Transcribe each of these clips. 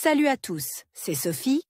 Salut à tous, c'est Sophie.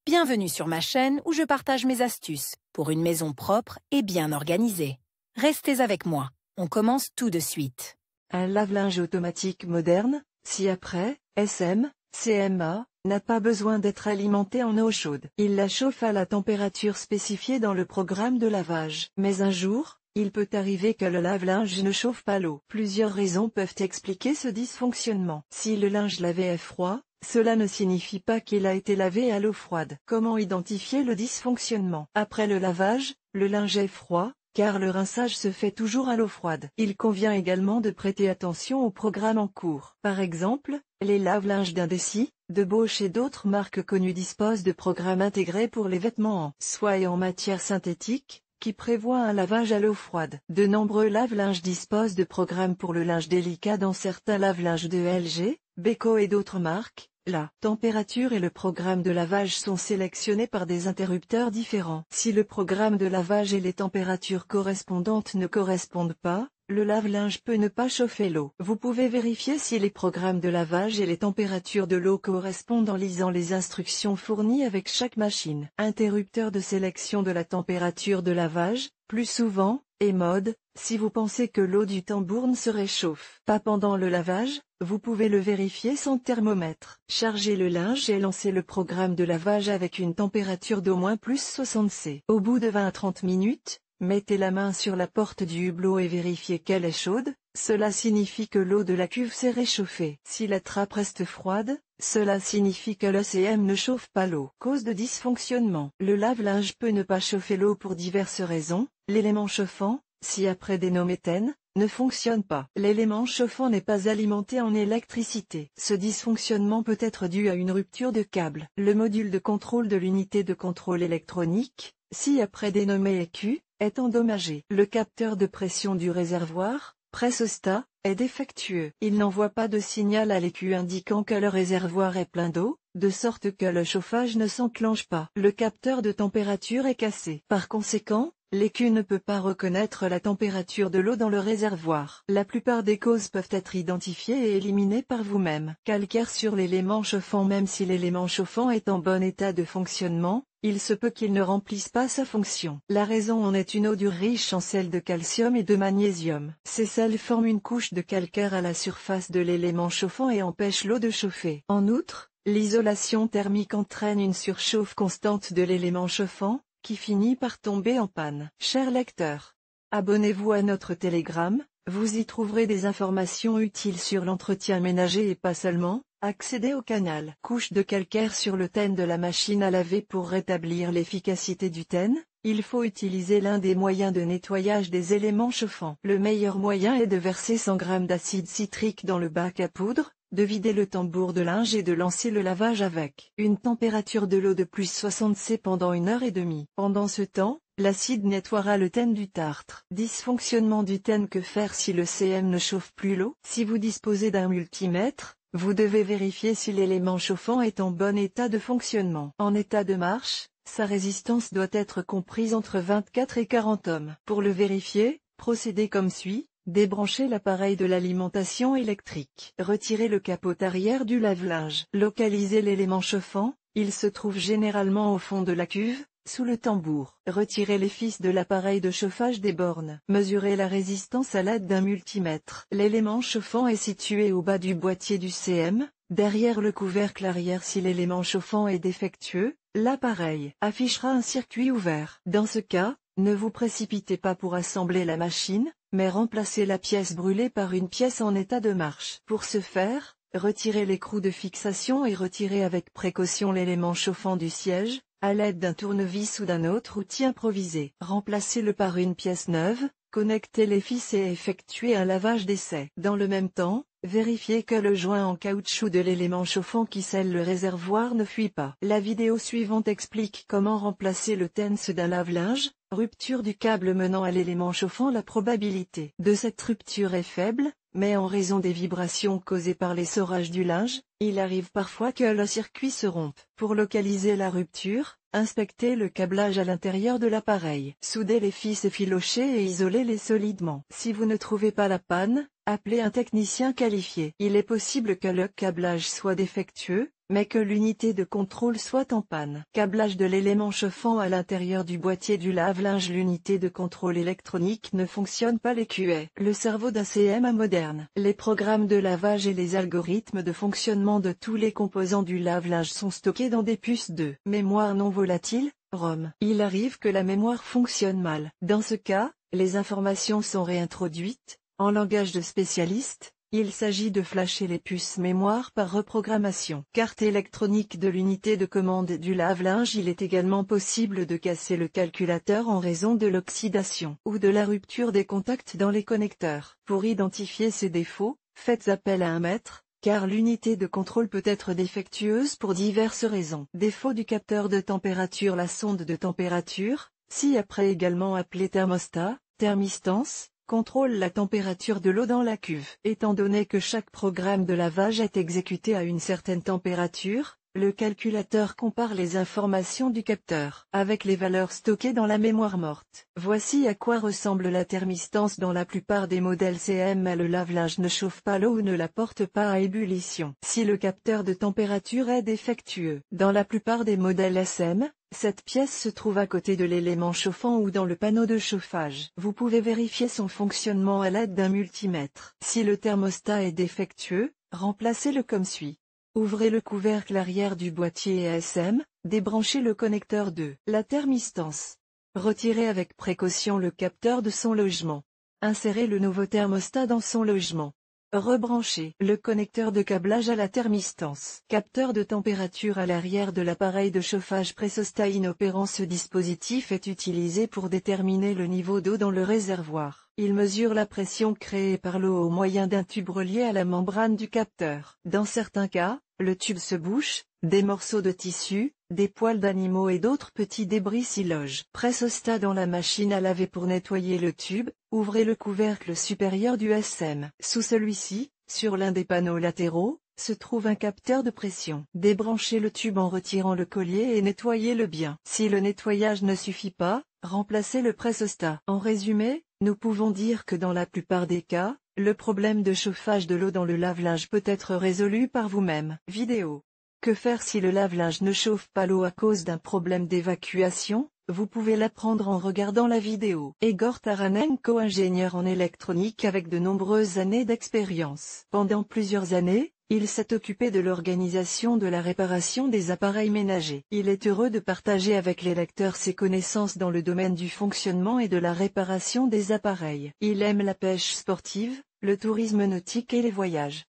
Bienvenue sur ma chaîne où je partage mes astuces pour une maison propre et bien organisée. Restez avec moi, on commence tout de suite. Un lave-linge automatique moderne, ci-après, SM, CMA, n'a pas besoin d'être alimenté en eau chaude. Il la chauffe à la température spécifiée dans le programme de lavage. Mais un jour, il peut arriver que le lave-linge ne chauffe pas l'eau. Plusieurs raisons peuvent expliquer ce dysfonctionnement. Si le linge lavé est froid, cela ne signifie pas qu'il a été lavé à l'eau froide. Comment identifier le dysfonctionnement? Après le lavage, le linge est froid, car le rinçage se fait toujours à l'eau froide. Il convient également de prêter attention au programme en cours. Par exemple, les lave-linges d'Indeci, de Bosch et d'autres marques connues disposent de programmes intégrés pour les vêtements en soie et en matière synthétique, qui prévoient un lavage à l'eau froide. De nombreux lave-linges disposent de programmes pour le linge délicat dans certains lave-linges de LG, Beko et d'autres marques. La température et le programme de lavage sont sélectionnés par des interrupteurs différents. Si le programme de lavage et les températures correspondantes ne correspondent pas, le lave-linge peut ne pas chauffer l'eau. Vous pouvez vérifier si les programmes de lavage et les températures de l'eau correspondent en lisant les instructions fournies avec chaque machine. Interrupteur de sélection de la température de lavage, plus souvent, et mode, si vous pensez que l'eau du tambour ne se réchauffe pas pendant le lavage, vous pouvez le vérifier sans thermomètre. Chargez le linge et lancez le programme de lavage avec une température d'au moins plus 60 C. Au bout de 20 à 30 minutes, mettez la main sur la porte du hublot et vérifiez qu'elle est chaude, cela signifie que l'eau de la cuve s'est réchauffée. Si la trappe reste froide, cela signifie que l'ECM ne chauffe pas l'eau. Cause de dysfonctionnement. Le lave-linge peut ne pas chauffer l'eau pour diverses raisons. L'élément chauffant, ci-après dénommé TEN, ne fonctionne pas. L'élément chauffant n'est pas alimenté en électricité. Ce dysfonctionnement peut être dû à une rupture de câble. Le module de contrôle de l'unité de contrôle électronique, ci-après dénommé EQ, est endommagé. Le capteur de pression du réservoir, pressostat, est défectueux. Il n'envoie pas de signal à l'écu indiquant que le réservoir est plein d'eau, de sorte que le chauffage ne s'enclenche pas. Le capteur de température est cassé. Par conséquent, l'écu ne peut pas reconnaître la température de l'eau dans le réservoir. La plupart des causes peuvent être identifiées et éliminées par vous-même. Calcaire sur l'élément chauffant. Même si l'élément chauffant est en bon état de fonctionnement, il se peut qu'il ne remplisse pas sa fonction. La raison en est une eau dure riche en sels de calcium et de magnésium. Ces sels forment une couche de calcaire à la surface de l'élément chauffant et empêchent l'eau de chauffer. En outre, l'isolation thermique entraîne une surchauffe constante de l'élément chauffant, qui finit par tomber en panne. Chers lecteurs, abonnez-vous à notre Telegram, vous y trouverez des informations utiles sur l'entretien ménager et pas seulement. Accédez au canal. Couche de calcaire sur le TEN de la machine à laver. Pour rétablir l'efficacité du TEN, il faut utiliser l'un des moyens de nettoyage des éléments chauffants. Le meilleur moyen est de verser 100 g d'acide citrique dans le bac à poudre, de vider le tambour de linge et de lancer le lavage avec une température de l'eau de plus 60 C pendant 1h30. Pendant ce temps, l'acide nettoiera le TEN du tartre. Dysfonctionnement du TEN. Que faire si le CM ne chauffe plus l'eau? Si vous disposez d'un multimètre, vous devez vérifier si l'élément chauffant est en bon état de fonctionnement. En état de marche, sa résistance doit être comprise entre 24 et 40 ohms. Pour le vérifier, procédez comme suit. Débranchez l'appareil de l'alimentation électrique. Retirez le capot arrière du lave-linge. Localisez l'élément chauffant, il se trouve généralement au fond de la cuve, sous le tambour. Retirez les fils de l'appareil de chauffage des bornes. Mesurez la résistance à l'aide d'un multimètre. L'élément chauffant est situé au bas du boîtier du CM, derrière le couvercle arrière. Si l'élément chauffant est défectueux, l'appareil affichera un circuit ouvert. Dans ce cas, ne vous précipitez pas pour assembler la machine, mais remplacez la pièce brûlée par une pièce en état de marche. Pour ce faire, retirez l'écrou de fixation et retirez avec précaution l'élément chauffant du siège, à l'aide d'un tournevis ou d'un autre outil improvisé. Remplacez-le par une pièce neuve, connectez les fils et effectuez un lavage d'essai. Dans le même temps, vérifiez que le joint en caoutchouc de l'élément chauffant qui scelle le réservoir ne fuit pas. La vidéo suivante explique comment remplacer le TENS d'un lave-linge. Rupture du câble menant à l'élément chauffant. La probabilité de cette rupture est faible, mais en raison des vibrations causées par l'essorage du linge, il arrive parfois que le circuit se rompe. Pour localiser la rupture, inspectez le câblage à l'intérieur de l'appareil. Soudez les fils effilochés et isolez-les solidement. Si vous ne trouvez pas la panne, appelez un technicien qualifié. Il est possible que le câblage soit défectueux, mais que l'unité de contrôle soit en panne. Câblage de l'élément chauffant à l'intérieur du boîtier du lave-linge. L'unité de contrôle électronique ne fonctionne pas. Les QA. Le cerveau d'un CMA moderne. Les programmes de lavage et les algorithmes de fonctionnement de tous les composants du lave-linge sont stockés dans des puces de mémoire non volatile, ROM. Il arrive que la mémoire fonctionne mal. Dans ce cas, les informations sont réintroduites. En langage de spécialiste, il s'agit de flasher les puces mémoire par reprogrammation. Carte électronique de l'unité de commande du lave-linge. Il est également possible de casser le calculateur en raison de l'oxydation ou de la rupture des contacts dans les connecteurs. Pour identifier ces défauts, faites appel à un maître, car l'unité de contrôle peut être défectueuse pour diverses raisons. Défaut du capteur de température. La sonde de température, ci-après également appelée thermostat, thermistance, contrôle la température de l'eau dans la cuve. Étant donné que chaque programme de lavage est exécuté à une certaine température, le calculateur compare les informations du capteur avec les valeurs stockées dans la mémoire morte. Voici à quoi ressemble la thermistance dans la plupart des modèles CMA. Le lave-linge ne chauffe pas l'eau ou ne la porte pas à ébullition si le capteur de température est défectueux. Dans la plupart des modèles SM, cette pièce se trouve à côté de l'élément chauffant ou dans le panneau de chauffage. Vous pouvez vérifier son fonctionnement à l'aide d'un multimètre. Si le thermostat est défectueux, remplacez-le comme suit. Ouvrez le couvercle arrière du boîtier SM, débranchez le connecteur de la thermistance. Retirez avec précaution le capteur de son logement. Insérez le nouveau thermostat dans son logement. Rebranchez le connecteur de câblage à la thermistance. Capteur de température à l'arrière de l'appareil de chauffage Pressostat inopérant. Ce dispositif est utilisé pour déterminer le niveau d'eau dans le réservoir. Il mesure la pression créée par l'eau au moyen d'un tube relié à la membrane du capteur. Dans certains cas, le tube se bouche, des morceaux de tissu, des poils d'animaux et d'autres petits débris s'y logent. Pressostat dans la machine à laver. Pour nettoyer le tube, ouvrez le couvercle supérieur du SM. Sous celui-ci, sur l'un des panneaux latéraux, se trouve un capteur de pression. Débranchez le tube en retirant le collier et nettoyez-le bien. Si le nettoyage ne suffit pas, remplacez le pressostat. En résumé, nous pouvons dire que dans la plupart des cas, le problème de chauffage de l'eau dans le lave-linge peut être résolu par vous-même. Vidéo. Que faire si le lave-linge ne chauffe pas l'eau à cause d'un problème d'évacuation? Vous pouvez l'apprendre en regardant la vidéo. Egor Taranenko, ingénieur en électronique avec de nombreuses années d'expérience. Pendant plusieurs années, il s'est occupé de l'organisation de la réparation des appareils ménagers. Il est heureux de partager avec les lecteurs ses connaissances dans le domaine du fonctionnement et de la réparation des appareils. Il aime la pêche sportive, le tourisme nautique et les voyages.